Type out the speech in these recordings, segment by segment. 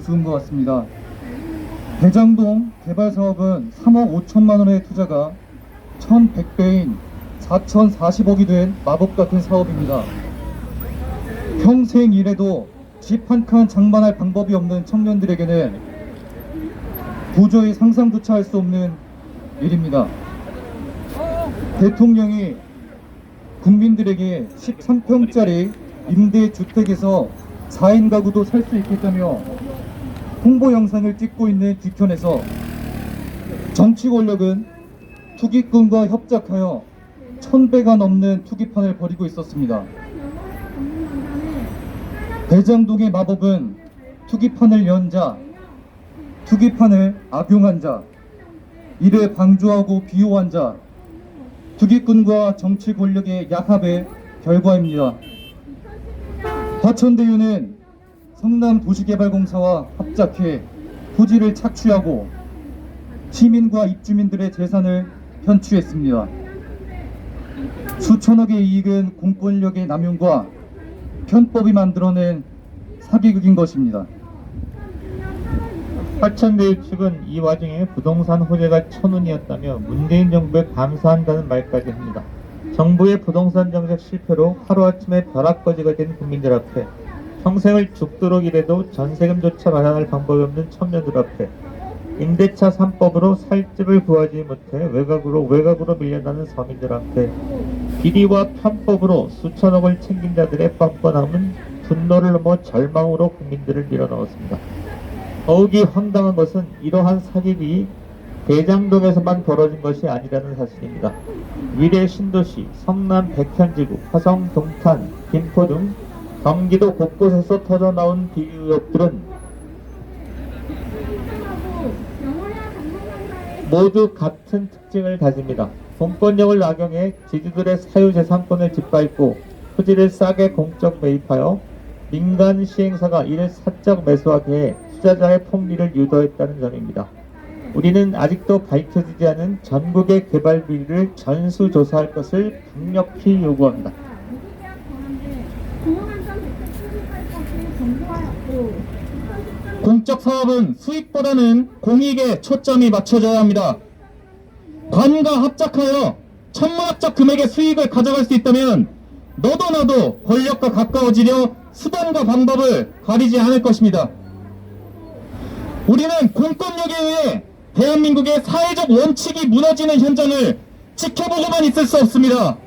죽은 것 같습니다. 대장동 개발 사업은 3억 5천만 원의 투자가 1100배인 4040억이 된 마법 같은 사업입니다. 평생 일해도 집 한 칸 장만할 방법이 없는 청년들에게는 도저히 상상조차 할 수 없는 일입니다. 대통령이 국민들에게 13평짜리 임대주택에서 4인 가구도 살 수 있겠다며 홍보 영상을 찍고 있는 뒤편에서 정치 권력은 투기꾼과 협작하여 1000배가 넘는 투기판을 벌이고 있었습니다. 대장동의 마법은 투기판을 연 자, 투기판을 악용한 자, 이를 방조하고 비호한 자, 투기꾼과 정치 권력의 야합의 결과입니다. 화천대유는 성남도시개발공사와 합작해 토지를 착취하고 시민과 입주민들의 재산을 편취했습니다. 수천억의 이익은 공권력의 남용과 편법이 만들어낸 사기극인 것입니다. 화천대유 측은 이 와중에 부동산 호재가 천운이었다며 문재인 정부에 감사한다는 말까지 합니다. 정부의 부동산 정책 실패로 하루아침에 벼락거지가 된 국민들 앞에, 평생을 죽도록 일해도 전세금조차 마련할 방법이 없는 청년들 앞에, 임대차 3법으로 살 집을 구하지 못해 외곽으로 밀려나는 서민들 앞에, 비리와 편법으로 수천억을 챙긴 자들의 뻔뻔함은 분노를 넘어 절망으로 국민들을 밀어넣었습니다. 더욱이 황당한 것은 이러한 사기극이 대장동에서만 벌어진 것이 아니라는 사실입니다. 위례 신도시, 성남 백현지구, 화성 동탄, 김포 등 경기도 곳곳에서 터져나온 비리 의혹들은 모두 같은 특징을 가집니다. 공권력을 악용해 지주들의 사유재산권을 짓밟고 토지를 싸게 공적 매입하여 민간 시행사가 이를 사적 매수하게 해 투자자의 폭리를 유도했다는 점입니다. 우리는 아직도 밝혀지지 않은 전국의 개발 비리를 전수조사할 것을 강력히 요구합니다. 공적 사업은 수익보다는 공익에 초점이 맞춰져야 합니다. 관과 합작하여 천문학적 금액의 수익을 가져갈 수 있다면 너도 나도 권력과 가까워지려 수단과 방법을 가리지 않을 것입니다. 우리는 공권력에 의해 대한민국의 사회적 원칙이 무너지는 현장을 지켜보고만 있을 수 없습니다.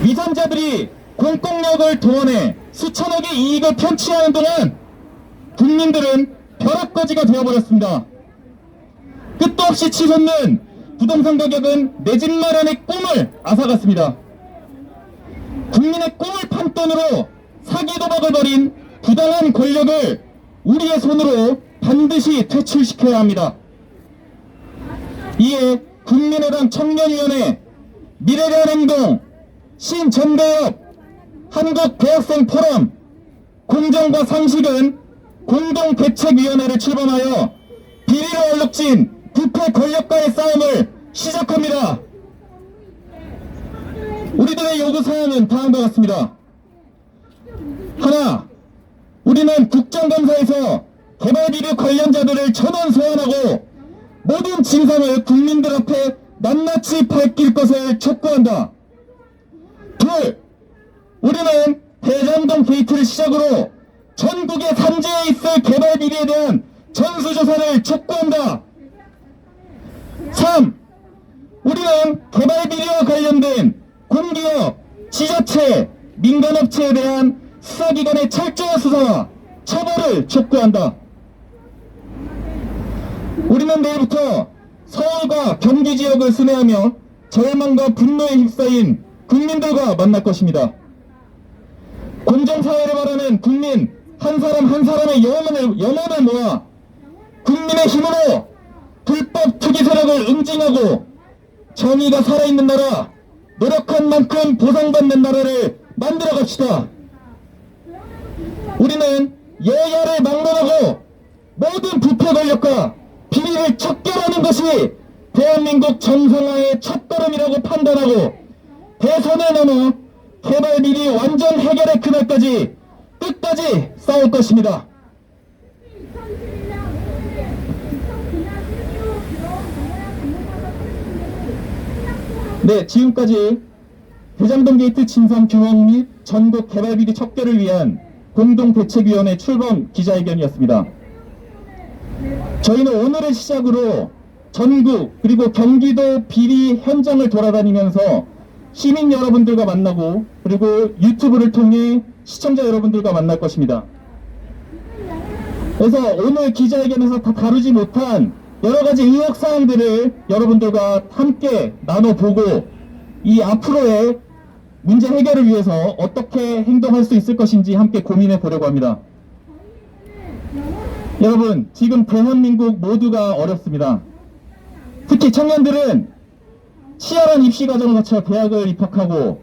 위선자들이 공권력을 동원해 수천억의 이익을 편취하는 동안 국민들은 벼락거지가 되어버렸습니다. 끝도 없이 치솟는 부동산 가격은 내 집 마련의 꿈을 앗아갔습니다. 국민의 꿈을 판돈으로 사기 도박을 벌인 부당한 권력을 우리의 손으로 반드시 퇴출시켜야 합니다. 이에 국민의당 청년위원회, 미래대한행동, 신전대협, 한국대학생포럼, 공정과 상식은 공동대책위원회를 출범하여 비리로 얼룩진 부패 권력과의 싸움을 시작합니다. 우리들의 요구사항은 다음과 같습니다. 하나, 우리는 국정감사에서 개발비리 관련자들을 전원 소환하고 모든 진상을 국민들 앞에 낱낱이 밝힐 것을 촉구한다. 둘, 우리는 대장동 게이트를 시작으로 전국의 산지에 있을 개발비리에 대한 전수조사를 촉구한다. 3. 우리는 개발비리와 관련된 공기업, 지자체, 민간업체에 대한 수사기관의 철저한 수사와 처벌을 촉구한다. 우리는 내일부터 서울과 경기 지역을 순회하며 절망과 분노에 휩싸인 국민들과 만날 것입니다. 공정사회를 바라는 국민 한 사람 한 사람의 영혼을 모아 국민의 힘으로 불법 투기 세력을 응징하고 정의가 살아있는 나라, 노력한 만큼 보상받는 나라를 만들어 갑시다. 우리는 여야를 막론하고 모든 부패 권력과 비리를 척결하는 것이 대한민국 정상화의 첫걸음이라고 판단하고 대선을 넘어 개발 비리 완전 해결의 그날까지 끝까지 싸울 것입니다. 네, 지금까지 대장동 게이트 진상 규명 및 전국 개발비리 척결을 위한 공동대책위원회 출범 기자회견이었습니다. 저희는 오늘을 시작으로 전국 그리고 경기도 비리 현장을 돌아다니면서 시민 여러분들과 만나고 그리고 유튜브를 통해 시청자 여러분들과 만날 것입니다. 그래서 오늘 기자회견에서 다 다루지 못한 여러가지 의혹사항들을 여러분들과 함께 나눠보고 이 앞으로의 문제 해결을 위해서 어떻게 행동할 수 있을 것인지 함께 고민해 보려고 합니다. 여러분, 지금 대한민국 모두가 어렵습니다. 특히 청년들은 치열한 입시 과정을 거쳐 대학을 입학하고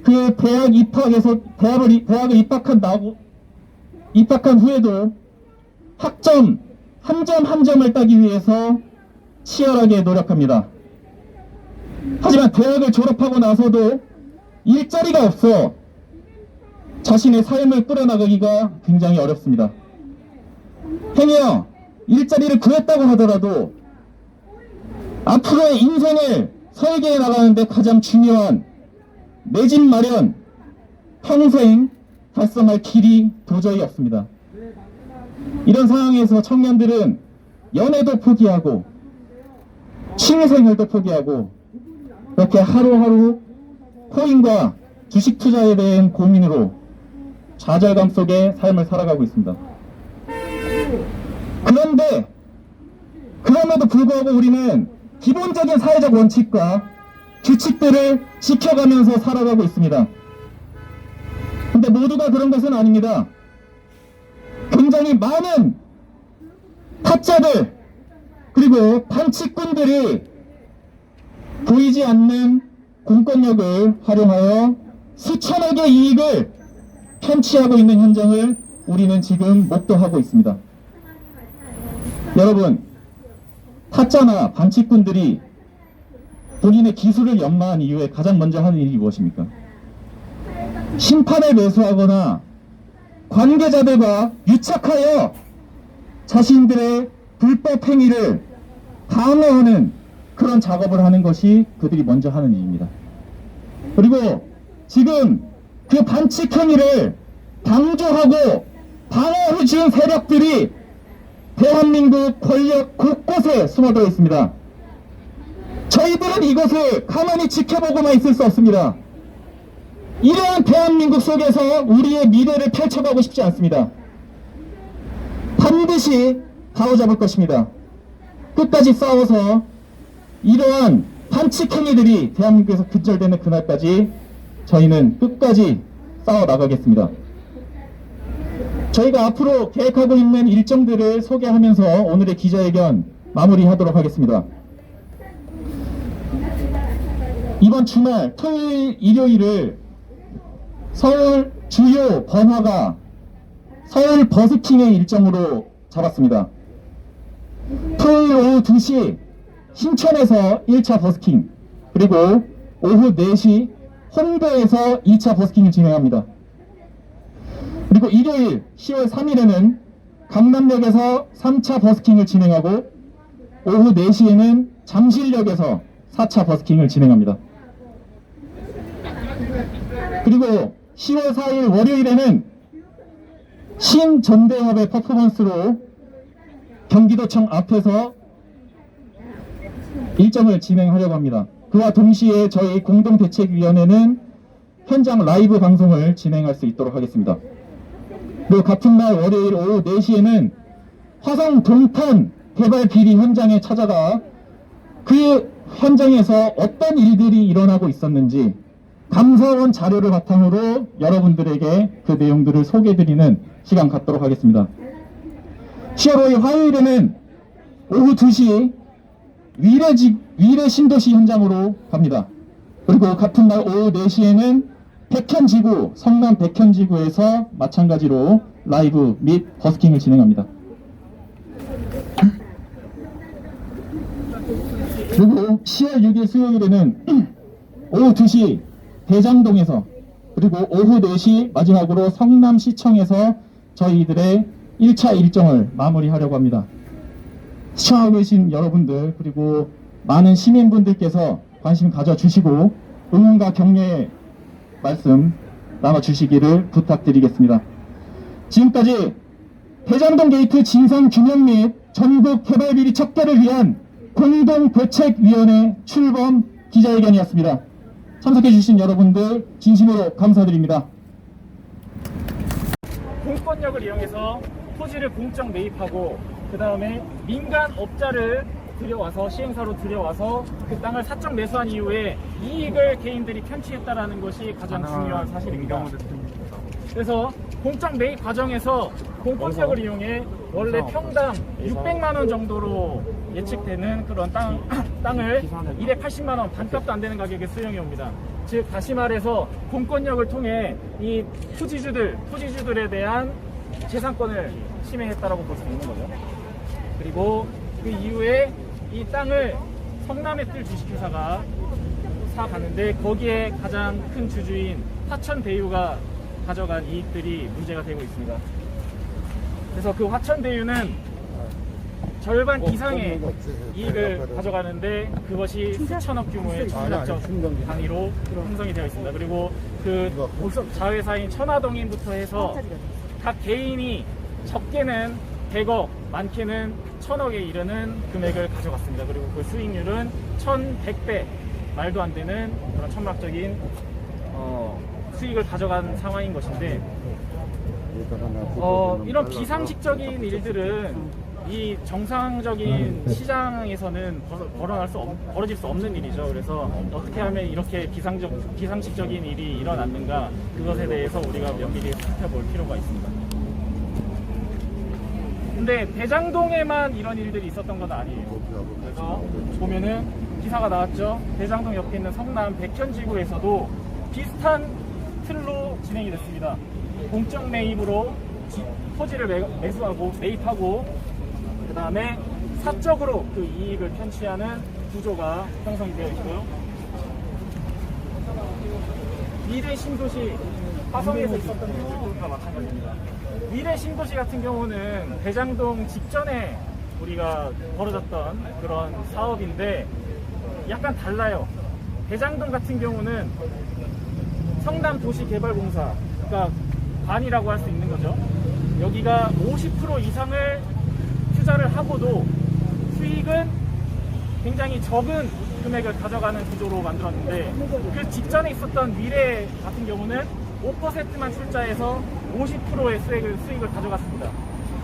그 대학 입학에서 대학을 입학한 후에도 학점 한 점 한 점을 따기 위해서 치열하게 노력합니다. 하지만 대학을 졸업하고 나서도 일자리가 없어 자신의 삶을 꾸려나가기가 굉장히 어렵습니다. 행여 일자리를 구했다고 하더라도 앞으로의 인생을 설계해 나가는데 가장 중요한 내 집 마련, 평생 달성할 길이 도저히 없습니다. 이런 상황에서 청년들은 연애도 포기하고 취미생활도 포기하고 이렇게 하루하루 코인과 주식 투자에 대한 고민으로 좌절감 속에 삶을 살아가고 있습니다. 그럼에도 불구하고 우리는 기본적인 사회적 원칙과 규칙들을 지켜가면서 살아가고 있습니다. 근데 모두가 그런 것은 아닙니다. 굉장히 많은 타짜들 그리고 반칙꾼들이 보이지 않는 공권력을 활용하여 수천억의 이익을 편취하고 있는 현장을 우리는 지금 목도하고 있습니다. 여러분, 타짜나 반칙꾼들이 본인의 기술을 연마한 이후에 가장 먼저 하는 일이 무엇입니까? 심판을 매수하거나 관계자들과 유착하여 자신들의 불법 행위를 방어하는 그런 작업을 하는 것이 그들이 먼저 하는 일입니다. 그리고 지금 그 반칙 행위를 방조하고 방어해 준 세력들이 대한민국 권력 곳곳에 숨어들어 있습니다. 저희들은 이것을 가만히 지켜보고만 있을 수 없습니다. 이러한 대한민국 속에서 우리의 미래를 펼쳐가고 싶지 않습니다. 반드시 바로잡을 것입니다. 끝까지 싸워서 이러한 반칙 행위들이 대한민국에서 근절되는 그날까지 저희는 끝까지 싸워 나가겠습니다. 저희가 앞으로 계획하고 있는 일정들을 소개하면서 오늘의 기자회견 마무리하도록 하겠습니다. 이번 주말 토요일, 일요일을 서울 주요 번화가 서울 버스킹의 일정으로 잡았습니다. 토요일 오후 2시 신천에서 1차 버스킹, 그리고 오후 4시 홍대에서 2차 버스킹을 진행합니다. 그리고 일요일 10월 3일에는 강남역에서 3차 버스킹을 진행하고 오후 4시에는 잠실역에서 4차 버스킹을 진행합니다. 그리고 10월 4일 월요일에는 신전대협의 퍼포먼스로 경기도청 앞에서 일정을 진행하려고 합니다. 그와 동시에 저희 공동대책위원회는 현장 라이브 방송을 진행할 수 있도록 하겠습니다. 그리고 같은 날 월요일 오후 4시에는 화성 동탄 개발 비리 현장에 찾아가 그 현장에서 어떤 일들이 일어나고 있었는지 감사원 자료를 바탕으로 여러분들에게 그 내용들을 소개해드리는 시간 갖도록 하겠습니다. 10월 5일 화요일에는 오후 2시 위례 신도시 현장으로 갑니다. 그리고 같은 날 오후 4시에는 백현지구, 성남 백현지구에서 마찬가지로 라이브 및 버스킹을 진행합니다. 그리고 10월 6일 수요일에는 오후 2시 대장동에서, 그리고 오후 4시 마지막으로 성남시청에서 저희들의 1차 일정을 마무리하려고 합니다. 시청하고 계신 여러분들, 그리고 많은 시민분들께서 관심 가져주시고 응원과 격려의 말씀 나눠주시기를 부탁드리겠습니다. 지금까지 대장동 게이트 진상규명 및 전국 개발 비리 척결을 위한 공동대책위원회 출범 기자회견이었습니다. 참석해주신 여러분들 진심으로 감사드립니다. 공권력을 이용해서 토지를 공적 매입하고 그 다음에 민간 업자를 들여와서 시행사로 들여와서 그 땅을 사적 매수한 이후에 이익을 개인들이 편취했다라는 것이 가장 중요한 사실입니다. 그래서 공적 매입 과정에서 공권력을 이용해 원래 평당 600만 원 정도로 예측되는 그런 땅을 280만 원, 반값도 안 되는 가격에 수용해 옵니다. 즉 다시 말해서 공권력을 통해 이 토지주들에 대한 재산권을 침해했다라고 볼 수 있는 거죠. 그리고 그 이후에 이 땅을 성남의 뜰 주식회사가 사가는데 거기에 가장 큰 주주인 화천대유가 가져간 이익들이 문제가 되고 있습니다. 그래서 그 화천대유는 절반 이상의 이익을 가져가는데 그것이 수천억 규모의 청약적 단위로 형성이 되어 있습니다. 그리고 그 자회사인 천화동인부터 해서 각 개인이 적게는 100억, 많게는 1000억에 이르는 금액을 가져갔습니다. 그리고 그 수익률은 1100배, 말도 안 되는 그런 천문학적인 수익을 가져간 상황인 것인데 이런 비상식적인 일들은 이 정상적인 시장에서는 벌어질 수 없는 일이죠. 그래서 어떻게 하면 이렇게 비상식적인 일이 일어났는가 그것에 대해서 우리가 면밀히 살펴볼 필요가 있습니다. 근데 대장동에만 이런 일들이 있었던 건 아니에요. 그래서 보면은 기사가 나왔죠. 대장동 옆에 있는 성남 백현지구에서도 비슷한 틀로 진행이 됐습니다. 공적 매입으로 토지를 매입하고 그 다음에 사적으로 그 이익을 편취하는 구조가 형성이 되어 있고요. 미래 신도시 화성에서 있었던 일들과 마찬가지입니다. 미래 신도시 같은 경우는 대장동 직전에 우리가 벌어졌던 그런 사업인데 약간 달라요. 대장동 같은 경우는 성남도시개발공사, 그러니까 관이라고 할 수 있는 거죠. 여기가 50% 이상을 투자를 하고도 수익은 굉장히 적은 금액을 가져가는 구조로 만들었는데 그 직전에 있었던 미래 같은 경우는 5%만 출자해서 50%의 수익을 가져갔습니다.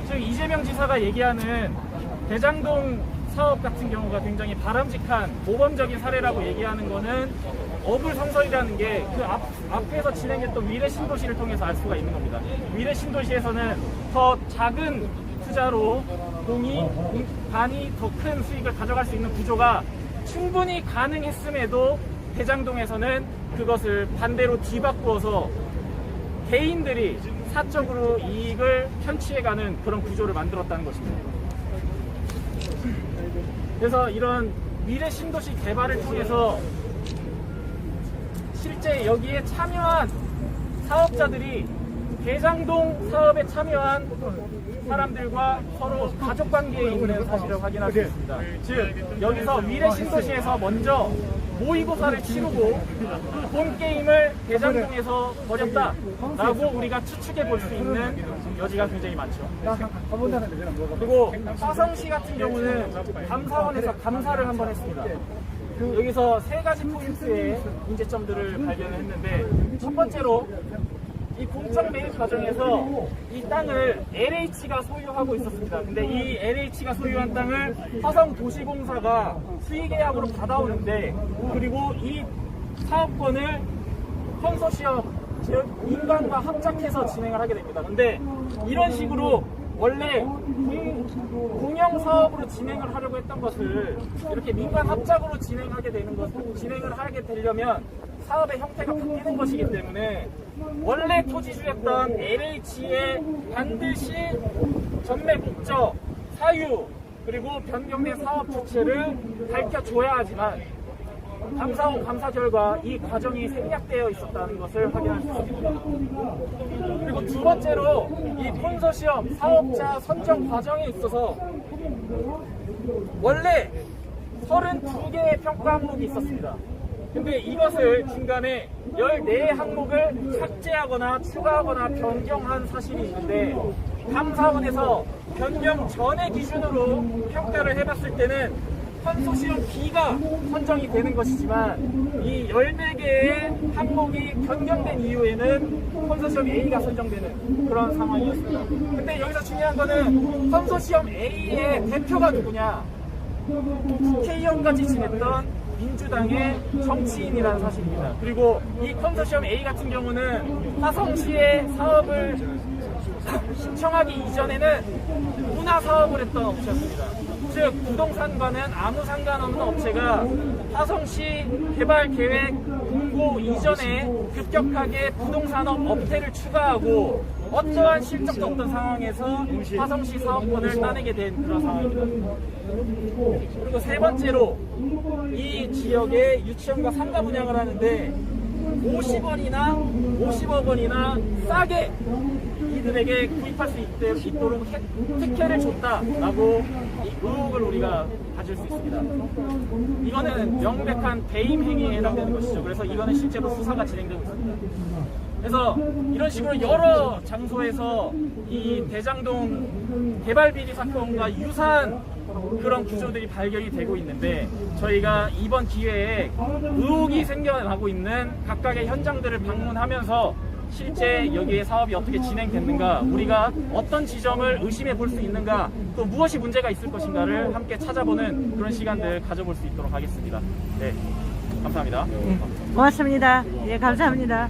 즉 이재명 지사가 얘기하는 대장동 사업 같은 경우가 굉장히 바람직한 모범적인 사례라고 얘기하는 거는 어불성설이라는 게 그 앞에서 진행했던 미래 신도시를 통해서 알 수가 있는 겁니다. 미래 신도시에서는 더 작은 투자로 반이 더 큰 수익을 가져갈 수 있는 구조가 충분히 가능했음에도 대장동에서는 그것을 반대로 뒤바꾸어서 개인들이 사적으로 이익을 편취해가는 그런 구조를 만들었다는 것입니다. 그래서 이런 미래 신도시 개발을 통해서 실제 여기에 참여한 사업자들이 대장동 사업에 참여한 사람들과 서로 가족관계에 있는 사실을 확인할 수 있습니다. 즉 여기서 미래 신도시에서 먼저 모의고사를 치르고 본 게임을 대장동에서 벌였다라고 우리가 추측해 볼 수 있는 여지가 굉장히 많죠. 그리고 화성시 같은 경우는 감사원에서 감사를 한번 했습니다. 여기서 세 가지 포인트의 문제점들을 발견했는데 첫 번째로 이 공적 매입 과정에서 이 땅을 LH가 소유하고 있었습니다. 근데 이 LH가 소유한 땅을 화성도시공사가 수의계약으로 받아오는데 그리고 이 사업권을 컨소시엄, 즉 민간과 합작해서 진행을 하게 됩니다. 근데 이런 식으로 원래 공영 사업으로 진행을 하려고 했던 것을 이렇게 민간 합작으로 진행을 하게 되려면 사업의 형태가 바뀌는 것이기 때문에 원래 토지주였던 LH에 반드시 전매 목적, 사유, 그리고 변경된 사업 주체를 밝혀줘야 하지만 감사원 감사 결과 이 과정이 생략되어 있었다는 것을 확인할 수 있습니다. 그리고 두 번째로 이 콘소시엄 사업자 선정 과정에 있어서 원래 32개의 평가 항목이 있었습니다. 근데 이것을 중간에 14 항목을 삭제하거나 추가하거나 변경한 사실이 있는데, 감사원에서 변경 전의 기준으로 평가를 해봤을 때는 컨소시엄 B가 선정이 되는 것이지만, 이 14개의 항목이 변경된 이후에는 컨소시엄 A가 선정되는 그런 상황이었습니다. 근데 여기서 중요한 거는 컨소시엄 A의 대표가 누구냐? 국회의원까지 지냈던 민주당의 정치인이라는 사실입니다. 그리고 이 컨소시엄 A 같은 경우는 화성시의 사업을 신청하기 이전에는 문화 사업을 했던 업체였습니다. 즉 부동산과는 아무 상관없는 업체가 화성시 개발 계획 공고 이전에 급격하게 부동산업 업태를 추가하고 어떠한 실적도 없던 상황에서 화성시 사업권을 따내게 된 그런 상황입니다. 그리고 세 번째로 이 지역에 유치원과 상가 분양을 하는데 50억 원이나 싸게 이들에게 구입할 수 있도록 특혜를 줬다라고 이 의혹을 우리가 가질 수 있습니다. 이거는 명백한 배임 행위에 해당되는 것이죠. 그래서 이거는 실제로 수사가 진행되고 있습니다. 그래서 이런 식으로 여러 장소에서 이 대장동 개발 비리 사건과 유사한 그런 구조들이 발견이 되고 있는데, 저희가 이번 기회에 의혹이 생겨나고 있는 각각의 현장들을 방문하면서 실제 여기에 사업이 어떻게 진행됐는가, 우리가 어떤 지점을 의심해 볼 수 있는가, 또 무엇이 문제가 있을 것인가를 함께 찾아보는 그런 시간들 가져볼 수 있도록 하겠습니다. 네, 감사합니다. 고맙습니다. 예, 감사합니다.